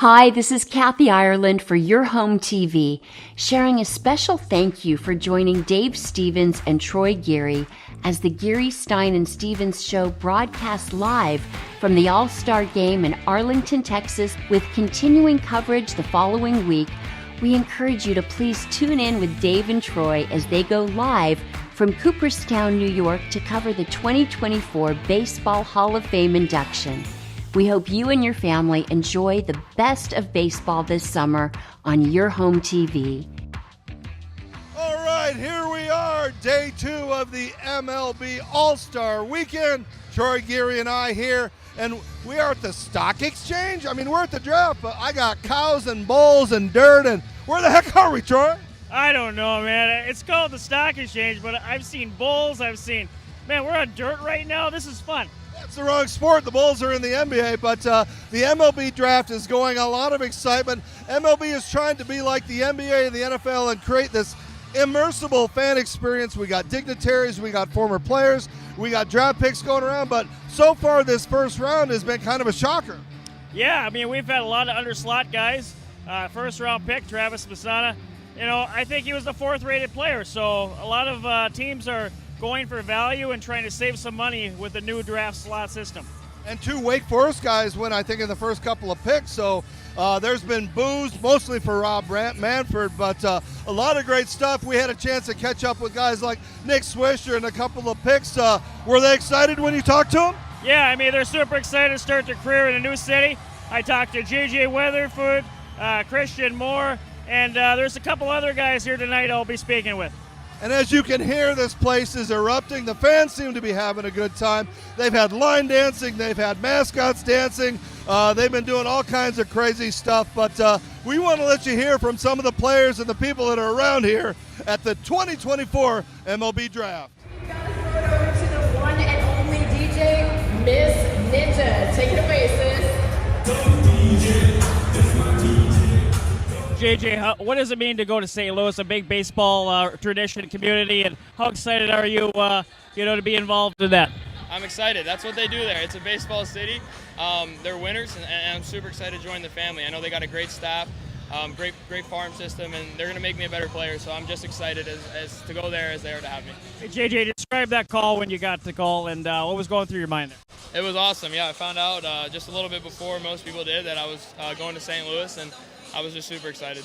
Hi, this is Kathy Ireland for Your Home TV, sharing a special thank you for joining Dave Stevens and Troy Geary as the Geary, Stein and Stevens Show broadcasts live from the All-Star Game in Arlington, Texas, with continuing coverage the following week. We encourage you to please tune in with Dave and Troy as they go live from Cooperstown, New York to cover the 2024 Baseball Hall of Fame induction. We hope you and your family enjoy the best of baseball this summer on Your Home TV. All right, here we are, day 2 of the MLB All-Star Weekend. Troy, Geary, and I here, and we are at the Stock Exchange. I mean, we're at the draft, but I got cows and bulls and dirt, and where the heck are we, Troy? I don't know, man. It's called the Stock Exchange, but I've seen bulls, man, we're on dirt right now. This is fun. It's the wrong sport. The Bulls are in the NBA, but the MLB Draft is going. A lot of excitement. MLB is trying to be like the NBA and the NFL and create this immersible fan experience. We got dignitaries, we got former players, we got draft picks going around, but so far this first round has been kind of a shocker. Yeah, I mean, we've had a lot of underslot guys. First round pick, Travis Masana. You know, I think he was the 4th rated player, so a lot of teams are going for value and trying to save some money with the new draft slot system. And 2 Wake Forest guys went, I think, in the first couple of picks, so there's been boos, mostly for Rob Manfred, but a lot of great stuff. We had a chance to catch up with guys like Nick Swisher and a couple of picks. Were they excited when you talked to them? Yeah, I mean, they're super excited to start their career in a new city. I talked to J.J. Weatherford, Christian Moore, and there's a couple other guys here tonight I'll be speaking with. And as you can hear, this place is erupting. The fans seem to be having a good time. They've had line dancing. They've had mascots dancing. They've been doing all kinds of crazy stuff. But we want to let you hear from some of the players and the people that are around here at the 2024 MLB Draft. We got to throw it over to the one and only DJ, Miss Ninja. Take it away, sis. JJ, what does it mean to go to St. Louis, a big baseball tradition community, and how excited are you, to be involved in that? I'm excited. That's what they do there. It's a baseball city. They're winners, and I'm super excited to join the family. I know they got a great staff, great farm system, and they're going to make me a better player. So I'm just excited as to go there as they are to have me. Hey, JJ, describe that call when you got the call, and what was going through your mind there? It was awesome. Yeah, I found out just a little bit before most people did that I was going to St. Louis, and I was just super excited.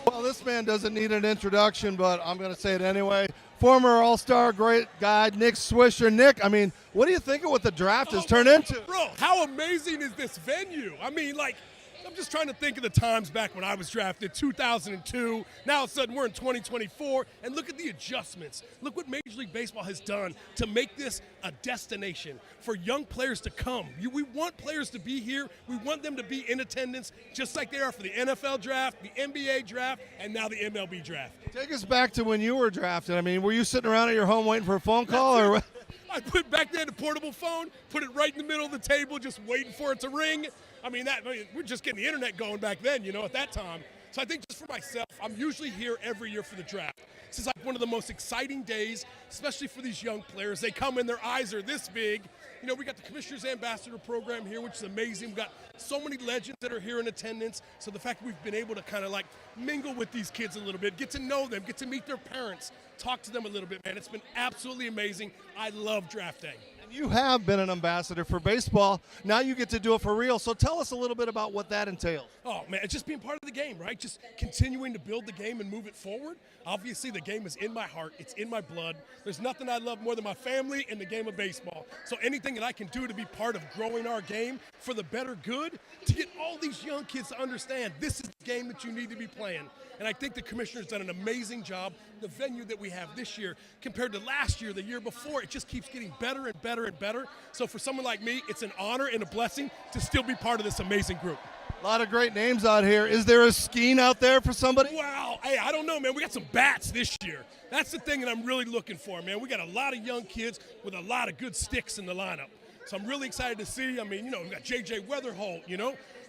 Well, this man doesn't need an introduction, but I'm going to say it anyway. Former All-Star, great guy, Nick Swisher. Nick, I mean, what do you think of what the draft has turned into? Bro, how amazing is this venue? I mean, I'm just trying to think of the times back when I was drafted, 2002. Now, all of a sudden, we're in 2024, and look at the adjustments. Look what Major League Baseball has done to make this a destination for young players to come. We want players to be here. We want them to be in attendance, just like they are for the NFL draft, the NBA draft, and now the MLB draft. Take us back to when you were drafted. I mean, were you sitting around at your home waiting for a phone call? Or I put back then a portable phone, put it right in the middle of the table, just waiting for it to ring. I mean, we're just getting the internet going back then, at that time. So I think just for myself, I'm usually here every year for the draft. This is like one of the most exciting days, especially for these young players. They come in, their eyes are this big. We got the Commissioner's Ambassador program here, which is amazing. We've got so many legends that are here in attendance. So the fact that we've been able to kind of mingle with these kids a little bit, get to know them, get to meet their parents, talk to them a little bit, man. It's been absolutely amazing. I love draft day. You have been an ambassador for baseball. Now you get to do it for real. So tell us a little bit about what that entails. Oh, man, it's just being part of the game, right? Just continuing to build the game and move it forward. Obviously, the game is in my heart. It's in my blood. There's nothing I love more than my family and the game of baseball. So anything that I can do to be part of growing our game for the better good, to get all these young kids to understand this is the game that you need to be playing. And I think the commissioner's done an amazing job. The venue that we have this year compared to last year, the year before, it just keeps getting better and better and better. So for someone like me, it's an honor and a blessing to still be part of this amazing group. A lot of great names out here. Is there a scheme out there for somebody? Wow. Hey, I don't know, man. We got some bats this year. That's the thing that I'm really looking for, man. We got a lot of young kids with a lot of good sticks in the lineup. So I'm really excited to see. I mean, we've got J.J. Weatherholt,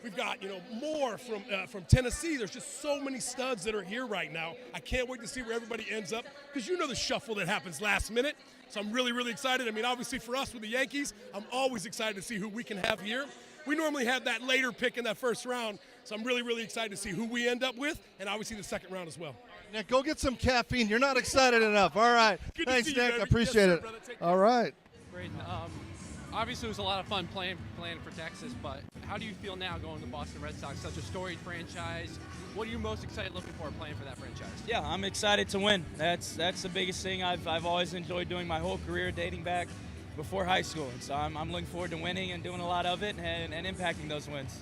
We've got, more from Tennessee. There's just so many studs that are here right now. I can't wait to see where everybody ends up because the shuffle that happens last minute. So I'm really, really excited. I mean, obviously for us with the Yankees, I'm always excited to see who we can have here. We normally have that later pick in that first round, so I'm really, really excited to see who we end up with, and obviously the second round as well. Nick, go get some caffeine. You're not excited enough. All right. Good to Thanks, see you, Nick. baby. I appreciate Yes, it. sir, brother. Take care. All right. Braden, obviously it was a lot of fun playing for Texas, but how do you feel now going to Boston Red Sox, such a storied franchise? What are you most excited looking for playing for that franchise? Yeah, I'm excited to win. That's the biggest thing I've always enjoyed doing my whole career, dating back before high school. And so I'm looking forward to winning and doing a lot of it and impacting those wins.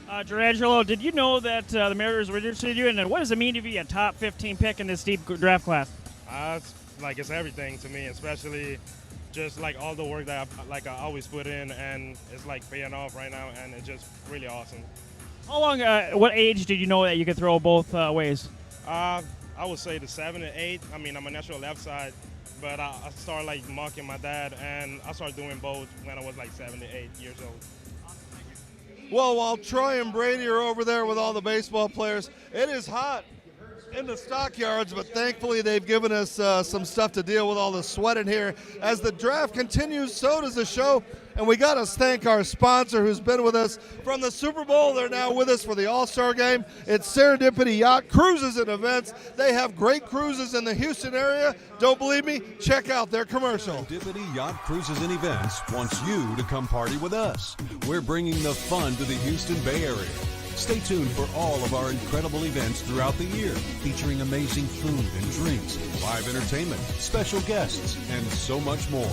Gerangelo, did you know that the Mariners were interested in you? And what does it mean to be a top 15 pick in this deep draft class? It's everything to me, especially just like all the work that I always put in, and it's like paying off right now, and it's just really awesome. How long, what age did you know that you could throw both ways? I would say the 7 and 8. I mean, I'm a natural left side, but I started like mocking my dad, and I started doing both when I was like 7 to 8 years old. Well, while Troy and Brady are over there with all the baseball players, it is hot in the stockyards, but thankfully they've given us some stuff to deal with all the sweat in here. As the draft continues, so does the show, and we got to thank our sponsor who's been with us from the Super Bowl. They're now with us for the All-Star Game. It's Serendipity Yacht Cruises and Events. They have great cruises in the Houston area. Don't believe me? Check out their commercial. Serendipity Yacht Cruises and Events wants you to come party with us. We're bringing the fun to the Houston Bay Area. Stay tuned for all of our incredible events throughout the year, featuring amazing food and drinks, live entertainment, special guests, and so much more.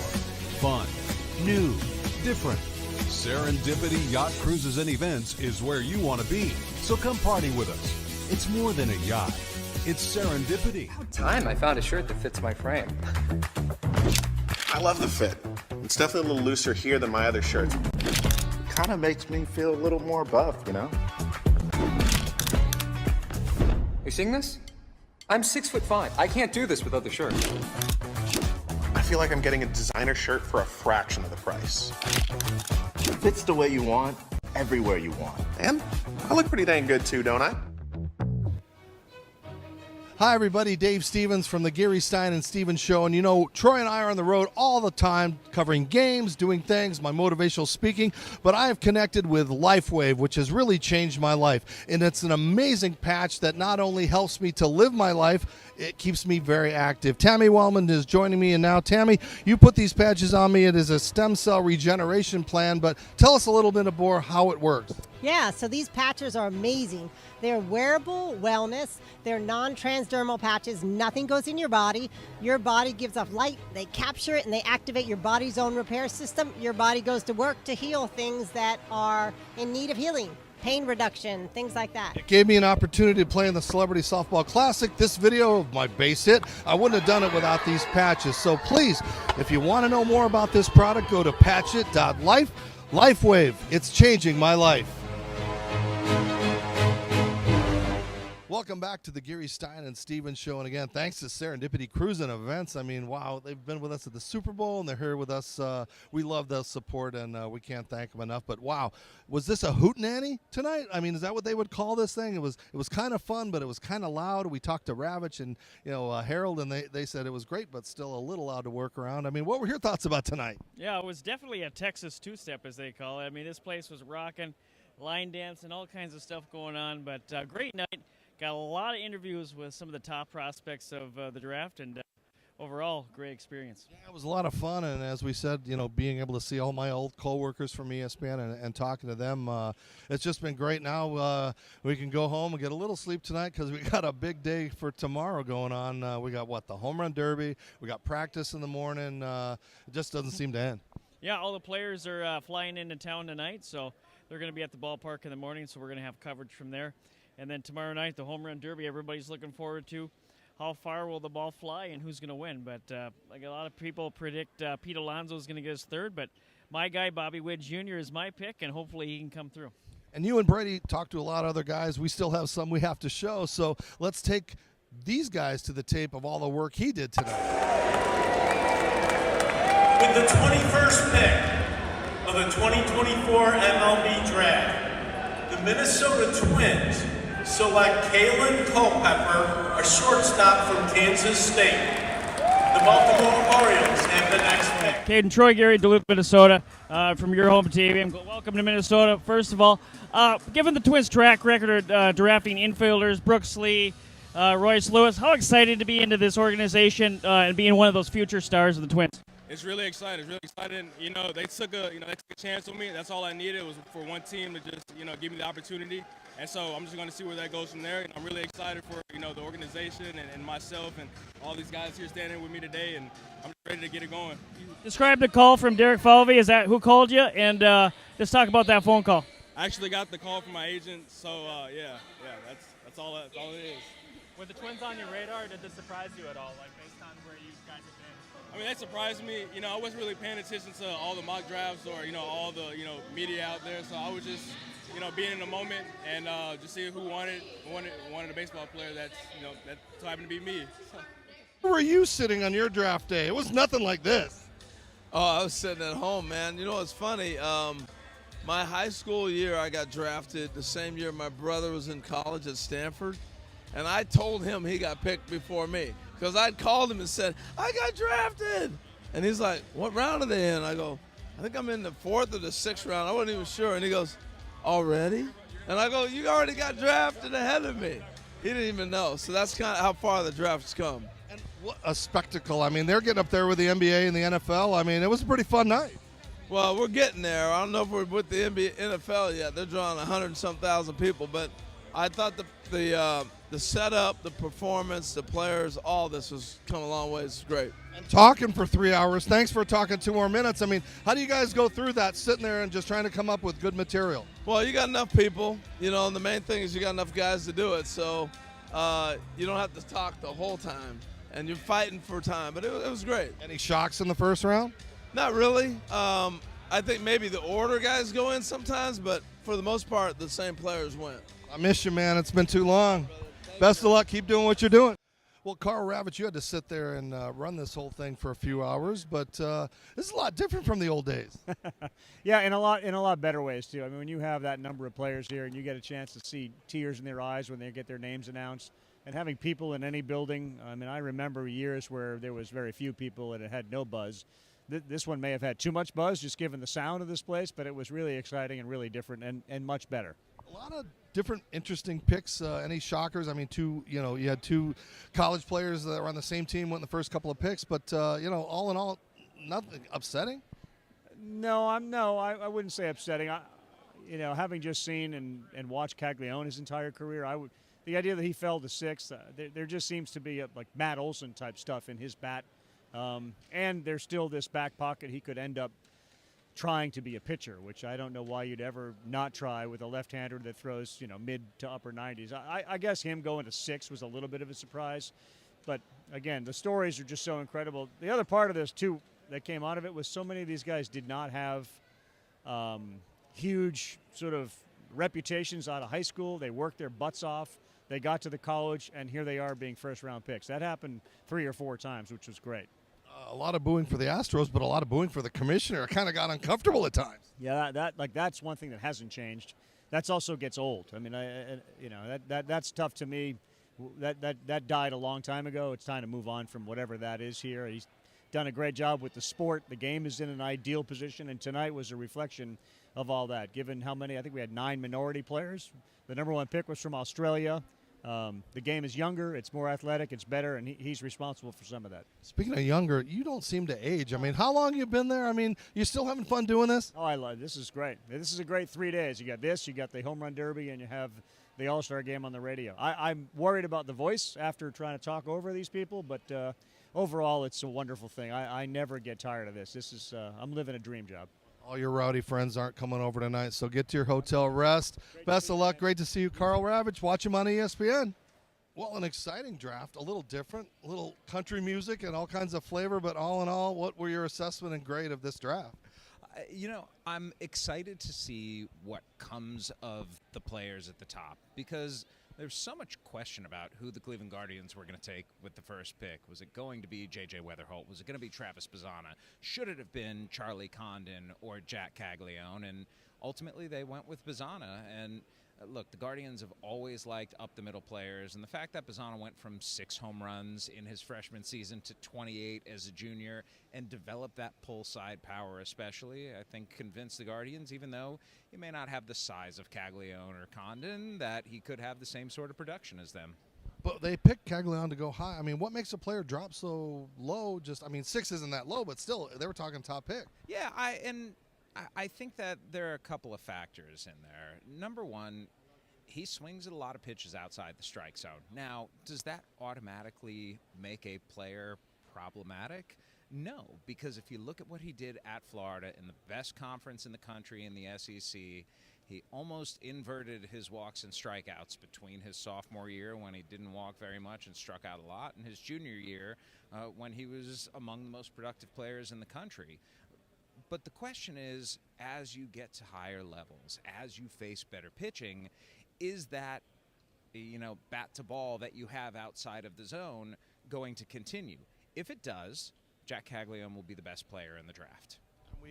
Fun, new, different. Serendipity Yacht Cruises and Events is where you want to be. So come party with us. It's more than a yacht. It's serendipity. About time I found a shirt that fits my frame. I love the fit. It's definitely a little looser here than my other shirts. Kind of makes me feel a little more buff, you know? You seeing this? I'm 6'5". I can't do this without the shirt. I feel like I'm getting a designer shirt for a fraction of the price. Fits the way you want, everywhere you want. And I look pretty dang good too, don't I? Hi, everybody. Dave Stevens from the Geary, Stein and Stevens Show. And you know, Troy and I are on the road all the time covering games, doing things, my motivational speaking. But I have connected with LifeWave, which has really changed my life. And it's an amazing patch that not only helps me to live my life, it keeps me very active. Tammy Wellman is joining me. And now, Tammy, you put these patches on me. It is a stem cell regeneration plan. But tell us a little bit more how it works. Yeah, so these patches are amazing. They're wearable wellness. They're non-transdermal patches. Nothing goes in your body. Your body gives off light. They capture it and they activate your body's own repair system. Your body goes to work to heal things that are in need of healing. Pain reduction, things like that. It gave me an opportunity to play in the Celebrity Softball Classic. This video of my base hit, I wouldn't have done it without these patches. So please, if you want to know more about this product, go to patchit.life. LifeWave, it's changing my life. Welcome back to the Geary, Stein and Stevens Show. And again, thanks to Serendipity Cruise and Events. I mean, wow, they've been with us at the Super Bowl, and they're here with us. We love the support, and we can't thank them enough. But wow, was this a hootenanny tonight? I mean, is that what they would call this thing? It was kind of fun, but it was kind of loud. We talked to Ravech and Harold, and they said it was great, but still a little loud to work around. I mean, what were your thoughts about tonight? Yeah, it was definitely a Texas two-step, as they call it. I mean, this place was rocking, line dancing, all kinds of stuff going on. But great night. Got a lot of interviews with some of the top prospects of the draft, and overall, great experience. Yeah, it was a lot of fun, and as we said, being able to see all my old co-workers from ESPN and talking to them, it's just been great. Now we can go home and get a little sleep tonight because we got a big day for tomorrow going on. We got, the Home Run Derby. We got practice in the morning. It just doesn't seem to end. Yeah, all the players are flying into town tonight, so they're going to be at the ballpark in the morning, so we're going to have coverage from there. And then tomorrow night, the Home Run Derby, everybody's looking forward to how far will the ball fly and who's going to win. But like a lot of people predict Pete Alonso is going to get his third, but my guy, Bobby Witt Jr., is my pick, and hopefully he can come through. And you and Brady talked to a lot of other guys. We still have some we have to show, so let's take these guys to the tape of all the work he did tonight. With the 21st pick of the 2024 MLB Draft, the Minnesota Twins select Kalen Culpepper, a shortstop from Kansas State. the Baltimore Orioles have the next pick. Caden, Troy Geary, Duluth, Minnesota, from your home team. Welcome to Minnesota. First of all, given the Twins' track record of drafting infielders, Brooks Lee, Royce Lewis, how excited to be into this organization and being one of those future stars of the Twins? It's really exciting. It's really exciting. You know, they took a chance on me. That's all I needed was for one team to just, give me the opportunity. And so I'm just going to see where that goes from there. And I'm really excited for, the organization and myself and all these guys here standing with me today. And I'm ready to get it going. Describe the call from Derek Falvey. Is that who called you? And let's talk about that phone call. I actually got the call from my agent. So, that's all it is. Were the Twins on your radar, or did this surprise you at all, like based on where you guys have been? I mean, that surprised me. I wasn't really paying attention to all the mock drafts or, all the, media out there. So I was just, being in the moment and just seeing who wanted a baseball player that so happened to be me. Where were you sitting on your draft day? It was nothing like this. Oh, I was sitting at home, man. It's funny. My high school year, I got drafted the same year my brother was in college at Stanford. And I told him he got picked before me because I'd called him and said, I got drafted. And he's like, what round are they in? I go, I think I'm in the 4th or the 6th round. I wasn't even sure. And he goes, already? And I go, you already got drafted ahead of me. He didn't even know. So that's kind of how far the draft's come. And what a spectacle. I mean, they're getting up there with the NBA and the NFL. I mean, it was a pretty fun night. Well, we're getting there. I don't know if we're with the NBA, NFL yet. They're drawing 100-some thousand people. But I thought the setup, the performance, the players, all this has come a long way. It's great. And talking for 3 hours. Thanks for talking 2 more minutes. I mean, how do you guys go through that, sitting there and just trying to come up with good material? Well, you got enough people, and the main thing is you got enough guys to do it. So you don't have to talk the whole time, and you're fighting for time. But it was great. Any shocks in the first round? Not really. I think maybe the order guys go in sometimes, but for the most part, the same players went. I miss you, man. It's been too long. Best of luck. Keep doing what you're doing. Well, Karl Ravech, you had to sit there and run this whole thing for a few hours, but this is a lot different from the old days. Yeah, in a lot better ways too. I mean, when you have that number of players here and you get a chance to see tears in their eyes when they get their names announced, and having people in any building. I mean, I remember years where there was very few people and it had no buzz. This one may have had too much buzz, just given the sound of this place, but it was really exciting and really different and much better. A lot of different interesting picks. Any shockers? I mean, you had 2 college players that were on the same team, went in the first couple of picks, but all in all, nothing upsetting. No, I wouldn't say upsetting. Having just seen and watched Caglianone's entire career, the idea that he fell to 6th, there just seems to be like Matt Olson type stuff in his bat, and there's still this back pocket. He could end up trying to be a pitcher, which I don't know why you'd ever not try with a left-hander that throws, mid to upper 90s. I guess him going to 6 was a little bit of a surprise. But, again, the stories are just so incredible. The other part of this, too, that came out of it was so many of these guys did not have huge sort of reputations out of high school. They worked their butts off. They got to the college, and here they are being first-round picks. That happened 3 or 4 times, which was great. A lot of booing for the Astros, but a lot of booing for the commissioner. It kind of got uncomfortable at times. Yeah, that's one thing that hasn't changed. That also gets old. I mean, that's tough to me. That died a long time ago. It's time to move on from whatever that is here. He's done a great job with the sport. The game is in an ideal position, and tonight was a reflection of all that. Given how many, I think we had 9 minority players. The number 1 pick was from Australia. The game is younger, it's more athletic, it's better, and he's responsible for some of that. Speaking of younger, you don't seem to age. I mean, how long you been there? I mean, you still having fun doing this? Oh, I love it. This is great. This is a great 3 days. You got this, you got the home run derby, and you have the All-Star game on the radio. I'm worried about the voice after trying to talk over these people, but overall, it's a wonderful thing. I never get tired of this. This is I'm living a dream job. All your rowdy friends aren't coming over tonight, so get to your hotel, rest. Best of luck. Great to see you, Karl Ravech. Watch him on ESPN. Well, an exciting draft, a little different, a little country music and all kinds of flavor, but all in all, what were your assessment and grade of this draft? I'm excited to see what comes of the players at the top because there's so much question about who the Cleveland Guardians were going to take with the first pick. Was it going to be J.J. Weatherholt? Was it going to be Travis Bazzana? Should it have been Charlie Condon or Jack Caglianone? And ultimately they went with Bazzana. And Look, the Guardians have always liked up-the-middle players, and the fact that Bazzana went from 6 home runs in his freshman season to 28 as a junior and developed that pull-side power especially, I think convinced the Guardians, even though he may not have the size of Caglione or Condon, that he could have the same sort of production as them. But they picked Caglione to go high. I mean, what makes a player drop so low? I mean, 6 isn't that low, but still, they were talking top pick. Yeah, I think that there are a couple of factors in there. Number one, he swings at a lot of pitches outside the strike zone. Now, does that automatically make a player problematic? No, because if you look at what he did at Florida in the best conference in the country in the SEC, he almost inverted his walks and strikeouts between his sophomore year when he didn't walk very much and struck out a lot, and his junior year when he was among the most productive players in the country. But the question is, as you get to higher levels, as you face better pitching, is that, bat to ball that you have outside of the zone going to continue? If it does, Jack Caglione will be the best player in the draft.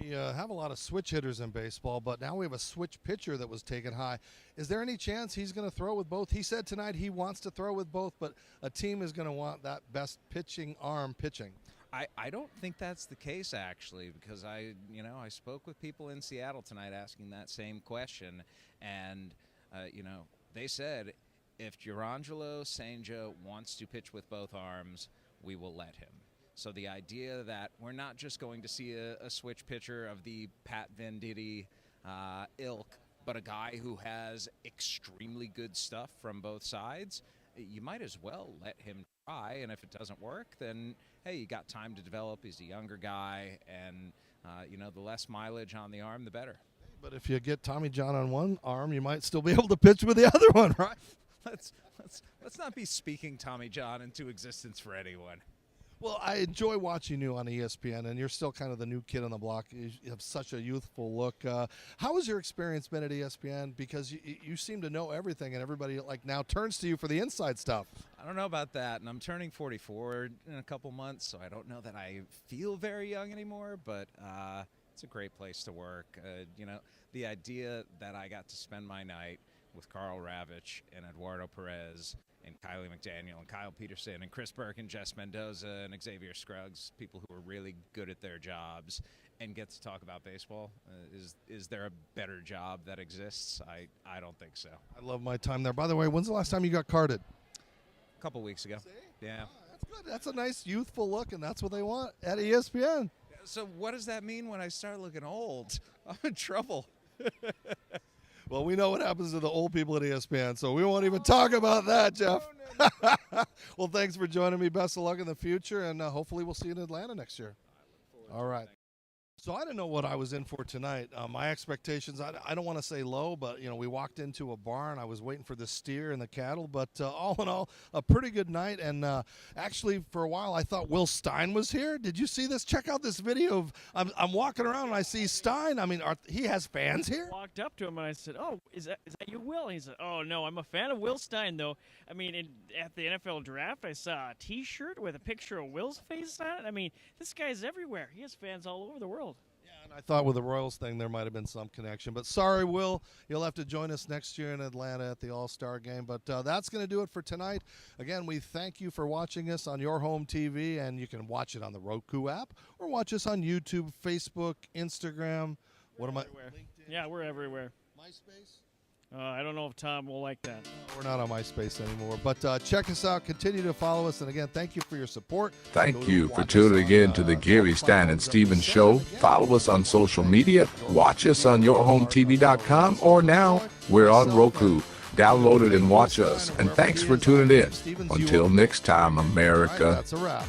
We have a lot of switch hitters in baseball, but now we have a switch pitcher that was taken high. Is there any chance he's going to throw with both? He said tonight he wants to throw with both, but a team is going to want that best pitching arm pitching. I don't think that's the case, actually, because I spoke with people in Seattle tonight asking that same question, and they said if Girangelo Sanjo wants to pitch with both arms, we will let him. So the idea that we're not just going to see a switch pitcher of the Pat Venditti ilk, but a guy who has extremely good stuff from both sides, you might as well let him try. And if it doesn't work, then, hey, you got time to develop. He's a younger guy, and, the less mileage on the arm, the better. But if you get Tommy John on one arm, you might still be able to pitch with the other one, right? Let's not be speaking Tommy John into existence for anyone. Well, I enjoy watching you on ESPN, and you're still kind of the new kid on the block. You have such a youthful look. How has your experience been at ESPN? Because you seem to know everything, and everybody now turns to you for the inside stuff. I don't know about that, and I'm turning 44 in a couple months, so I don't know that I feel very young anymore, but it's a great place to work. The idea that I got to spend my night with Karl Ravech and Eduardo Perez and Kylie McDaniel and Kyle Peterson and Chris Burke and Jess Mendoza and Xavier Scruggs, people who are really good at their jobs, and get to talk about baseball. Is there a better job that exists? I don't think so. I love my time there. By the way, when's the last time you got carded? A couple weeks ago. Yeah. Oh, that's good. That's a nice youthful look, and that's what they want at ESPN. So what does that mean when I start looking old? I'm in trouble. Well, we know what happens to the old people at ESPN, so we won't even talk about that, Jeff. No. Well, thanks for joining me. Best of luck in the future, and hopefully we'll see you in Atlanta next year. All right. So I didn't know what I was in for tonight. My expectations, I don't want to say low, but, we walked into a barn. I was waiting for the steer and the cattle, but all in all, a pretty good night. And actually, for a while, I thought Will Stein was here. Did you see this? Check out this video of I'm walking around and I see Stein. I mean, he has fans here? I walked up to him and I said, "Oh, is that you, Will?" And he said, "Oh, no, I'm a fan of Will Stein, though. I mean, at the NFL draft, I saw a T-shirt with a picture of Will's face on it. I mean, this guy's everywhere. He has fans all over the world." And I thought with the Royals thing there might have been some connection. But sorry, Will, you'll have to join us next year in Atlanta at the All-Star Game. But that's going to do it for tonight. Again, we thank you for watching us on your home TV, and you can watch it on the Roku app or watch us on YouTube, Facebook, Instagram. We're everywhere. Yeah, we're everywhere. MySpace? I don't know if Tom will like that. We're not on MySpace anymore. But check us out. Continue to follow us. And again, thank you for your support. Thank you for tuning in to the Geary, Stein and Stevens Show. Follow us on social media. Watch us on yourhometv.com, or now we're on Roku. Download it and watch us. And thanks for tuning in. Until next time, America. That's a wrap.